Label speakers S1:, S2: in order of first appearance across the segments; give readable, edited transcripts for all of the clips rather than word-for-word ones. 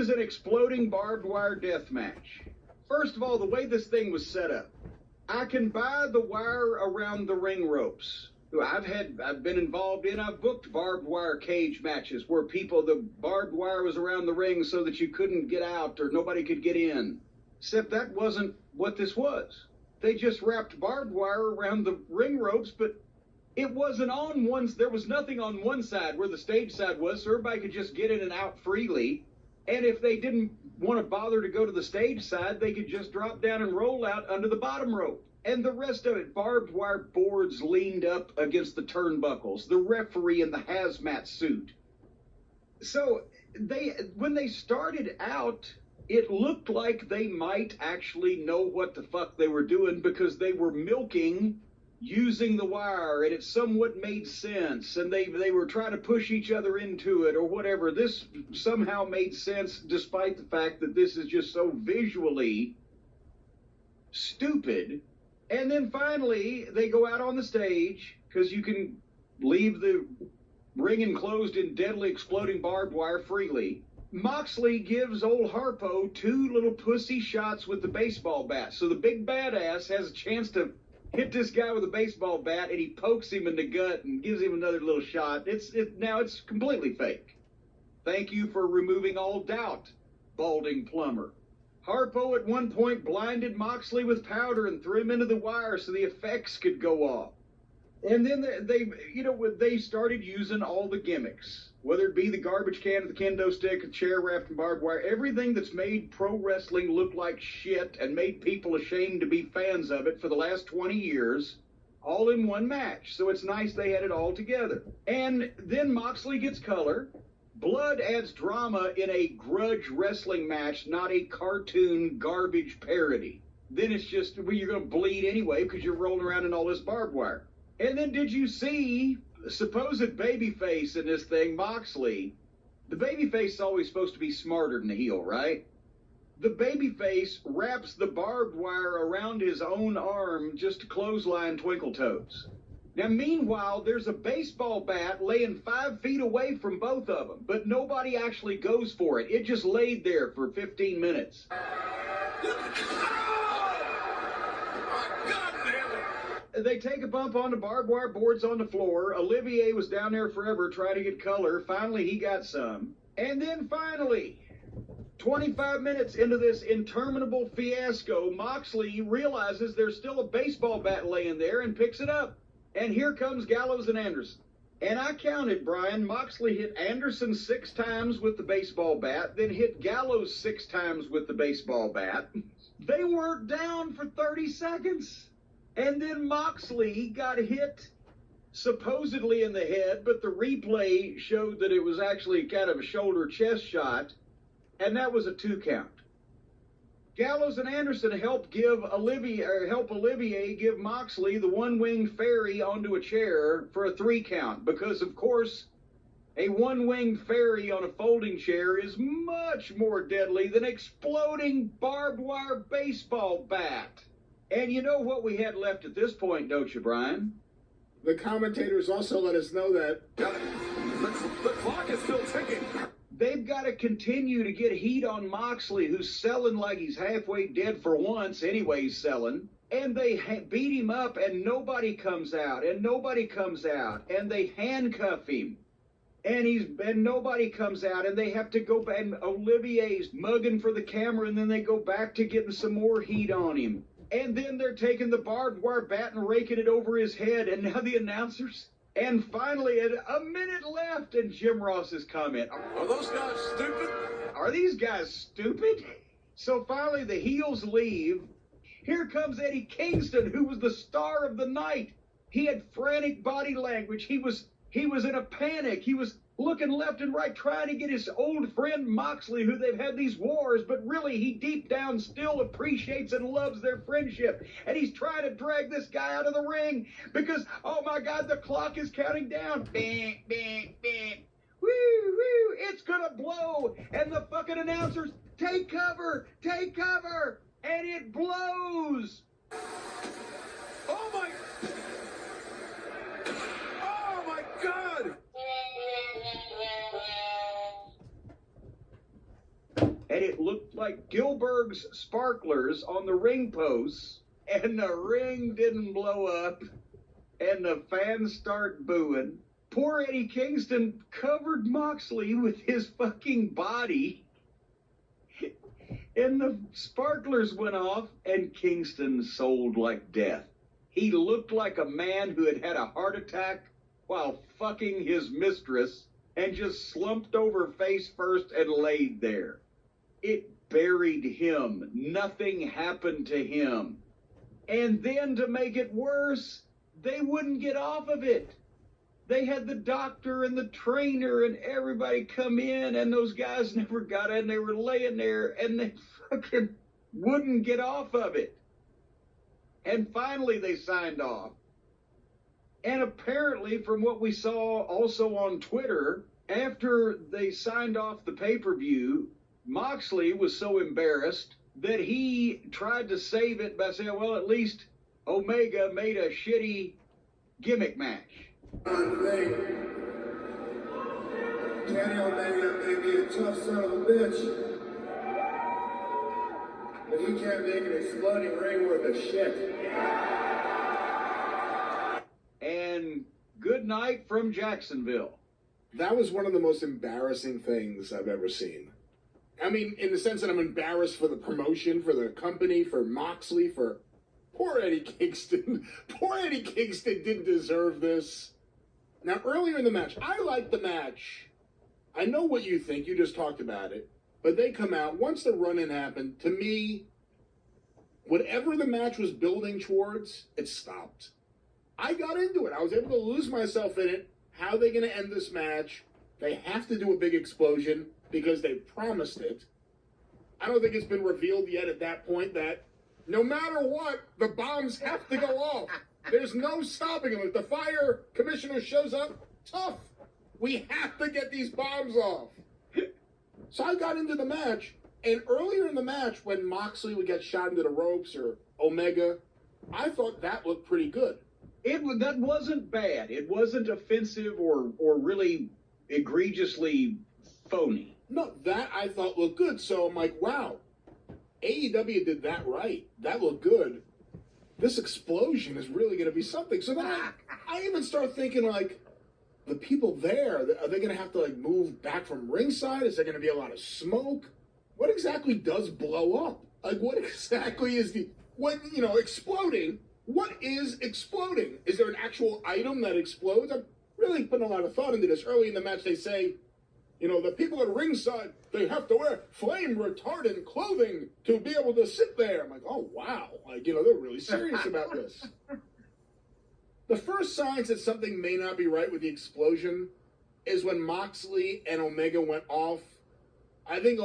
S1: is an exploding barbed wire death match. First of all, the way this thing was set up, I can buy the wire around the ring ropes. I've been involved in, I've booked barbed wire cage matches where the barbed wire was around the ring so that you couldn't get out or nobody could get in. Except that wasn't what this was. They just wrapped barbed wire around the ring ropes, but it wasn't on one, there was nothing on one side where the stage side was, so everybody could just get in and out freely. And if they didn't want to bother to go to the stage side, they could just drop down and roll out under the bottom rope. And the rest of it, barbed wire boards leaned up against the turnbuckles, the referee in the hazmat suit. So when they started out, it looked like they might actually know what the fuck they were doing because they were milking using the wire, and it somewhat made sense, and they were trying to push each other into it or whatever. This somehow made sense despite the fact that this is just so visually stupid. And then finally, they go out on the stage, because you can leave the ring enclosed in deadly exploding barbed wire freely. Moxley gives old Harpo 2 little pussy shots with the baseball bat. So the big badass has a chance to hit this guy with a baseball bat, and he pokes him in the gut and gives him another little shot. Now it's completely fake. Thank you for removing all doubt, balding plumber. Harpo at one point blinded Moxley with powder and threw him into the wire so the effects could go off. And then they started using all the gimmicks, whether it be the garbage can, the kendo stick, a chair wrapped in barbed wire, everything that's made pro wrestling look like shit and made people ashamed to be fans of it for the last 20 years, all in one match. So it's nice they had it all together. And then Moxley gets color. Blood adds drama in a grudge wrestling match, not a cartoon garbage parody. Then it's just, well, you're going to bleed anyway because you're rolling around in all this barbed wire. And then did you see the supposed babyface in this thing, Moxley? The babyface is always supposed to be smarter than the heel, right? The babyface wraps the barbed wire around his own arm just to clothesline Twinkle Toes. Now, meanwhile, there's a baseball bat laying 5 feet away from both of them, but nobody actually goes for it. It just laid there for 15 minutes. They take a bump on the barbed wire boards on the floor. Olivier was down there forever trying to get color. Finally, he got some. And then finally, 25 minutes into this interminable fiasco, Moxley realizes there's still a baseball bat laying there and picks it up. And here comes Gallows and Anderson. And I counted, Brian. Moxley hit Anderson 6 times with the baseball bat, then hit Gallows 6 times with the baseball bat. They weren't down for 30 seconds. And then Moxley got hit supposedly in the head, but the replay showed that it was actually kind of a shoulder chest shot, and that was a 2 count. Gallows and Anderson help Olivier give Moxley the one-winged fairy onto a chair for a 3 count, because of course a one-winged fairy on a folding chair is much more deadly than exploding barbed wire baseball bat. And you know what we had left at this point, don't you, Brian?
S2: The commentators also let us know that
S3: the clock is still ticking.
S1: They've got to continue to get heat on Moxley, who's selling like he's halfway dead for once. Anyway, he's selling. And they beat him up, and nobody comes out, and nobody comes out. And they handcuff him. And nobody comes out, and they have to go back, and Olivier's mugging for the camera, and then they go back to getting some more heat on him. And then they're taking the barbed wire bat and raking it over his head, and now the announcers. And finally, a minute left, and Jim Ross's comment.
S3: Are those guys stupid?
S1: Are these guys stupid? So finally, the heels leave. Here comes Eddie Kingston, who was the star of the night. He had frantic body language. He was in a panic. He was looking left and right, trying to get his old friend Moxley, who they've had these wars, but really he deep down still appreciates and loves their friendship. And he's trying to drag this guy out of the ring because, oh my God, the clock is counting down. Bing, bing, bing. Woo, woo, it's gonna blow. And the fucking announcers, take cover, and it blows.
S3: Oh my God!
S1: and it looked like Gilbert's sparklers on the ring posts, and the ring didn't blow up, and the fans start booing. Poor Eddie Kingston covered Moxley with his fucking body, and the sparklers went off, and Kingston sold like death. He looked like a man who had had a heart attack while fucking his mistress and just slumped over face first and laid there. It buried him. Nothing happened to him. And then to make it worse, they wouldn't get off of it. They had the doctor and the trainer and everybody come in, and those guys never got in. They were laying there, and they fucking wouldn't get off of it. And finally they signed off. And apparently, from what we saw also on Twitter, after they signed off the pay-per-view, Moxley was so embarrassed that he tried to save it by saying, well, at least Omega made a shitty gimmick match.
S4: Kenny Omega may be a tough son of a bitch, but he can't make an exploding ring worth of shit.
S1: And good night from Jacksonville.
S2: That was one of the most embarrassing things I've ever seen. I mean, in the sense that I'm embarrassed for the promotion, for the company, for Moxley, for poor Eddie Kingston. Poor Eddie Kingston didn't deserve this. Now, earlier in the match, I liked the match. I know what you think. You just talked about it. But they come out. Once the run-in happened, to me, whatever the match was building towards, it stopped. I got into it. I was able to lose myself in it. How are they going to end this match? They have to do a big explosion because they promised it. I don't think it's been revealed yet at that point that no matter what, the bombs have to go off. There's no stopping them. If the fire commissioner shows up, tough. We have to get these bombs off. So I got into the match, and earlier in the match, when Moxley would get shot into the ropes or Omega, I thought that looked pretty good.
S1: That wasn't bad. It wasn't offensive or really egregiously phony.
S2: No, that I thought looked good. So I'm like, wow, AEW did that right. That looked good. This explosion is really going to be something. So then I even start thinking, like, the people there, are they going to have to, like, move back from ringside? Is there going to be a lot of smoke? What exactly does blow up? Like, what exactly is exploding? What is exploding? Is there an actual item that explodes? I'm really putting a lot of thought into this. Early in the match, they say, the people at ringside, they have to wear flame-retardant clothing to be able to sit there. I'm like, oh, wow. Like, they're really serious about this. The first signs that something may not be right with the explosion is when Moxley and Omega went off. I think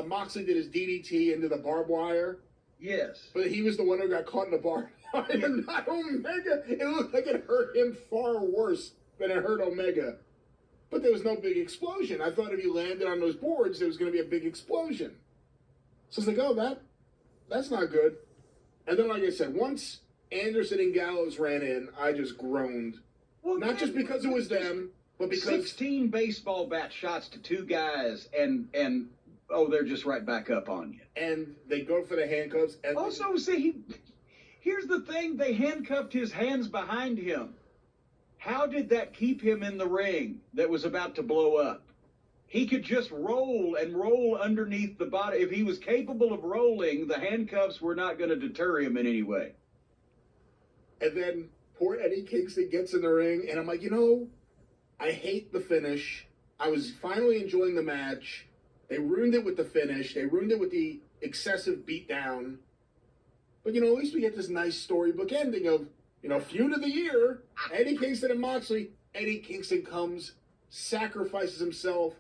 S2: Moxley did his DDT into the barbed wire.
S1: Yes.
S2: But he was the one who got caught in the barbed wire, not Omega. It looked like it hurt him far worse than it hurt Omega. But there was no big explosion. I thought if you landed on those boards, there was going to be a big explosion. So it's like, oh, that's not good. And then, like I said, once Anderson and Gallows ran in, I just groaned. Well, not just because it was them, but because
S1: 16 baseball bat shots to two guys, and they're just right back up on you.
S2: And they go for the handcuffs. And
S1: also, here's the thing: they handcuffed his hands behind him. How did that keep him in the ring that was about to blow up? He could just roll underneath the body. If he was capable of rolling, the handcuffs were not going to deter him in any way.
S2: And then poor Eddie Kingston gets in the ring, and I'm like, I hate the finish. I was finally enjoying the match. They ruined it with the finish. They ruined it with the excessive beatdown. But, at least we get this nice storybook ending of, feud of the year, Eddie Kingston and Moxley. Eddie Kingston comes, sacrifices himself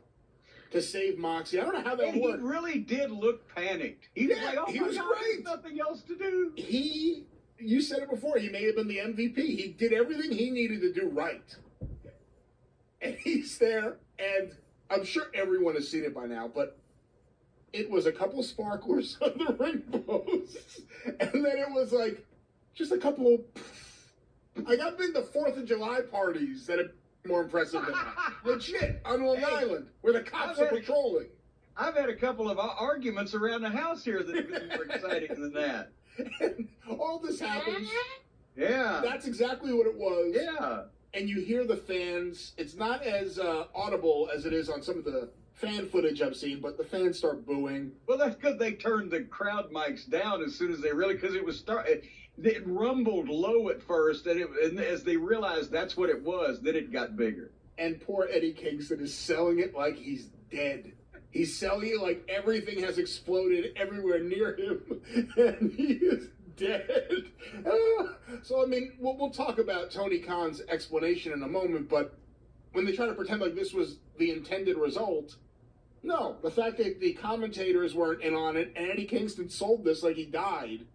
S2: to save Moxley. I don't know how that worked.
S1: He really did look panicked. He was like, oh
S2: he
S1: my
S2: was
S1: God,
S2: great.
S1: There's nothing else to do.
S2: You said it before, he may have been the MVP. He did everything he needed to do right. And he's there, and I'm sure everyone has seen it by now, but it was a couple sparklers on the ring posts, and then it was like just a couple. I've been to 4th of July parties that are more impressive than that. Legit, on Long Island, where the cops are patrolling.
S1: I've had a couple of arguments around the house here that have been more exciting than that.
S2: And all this happens.
S1: Yeah.
S2: That's exactly what it was.
S1: Yeah.
S2: And you hear the fans. It's not as audible as it is on some of the fan footage I've seen, but the fans start booing.
S1: Well, that's because they turned the crowd mics down as soon as they really, because it was it rumbled low at first, and as they realized that's what it was, then it got bigger.
S2: And poor Eddie Kingston is selling it like he's dead. He's selling it like everything has exploded everywhere near him, and he is dead. So, I mean, we'll talk about Tony Khan's explanation in a moment, but when they try to pretend like this was the intended result, no. The fact that the commentators weren't in on it, and Eddie Kingston sold this like he died,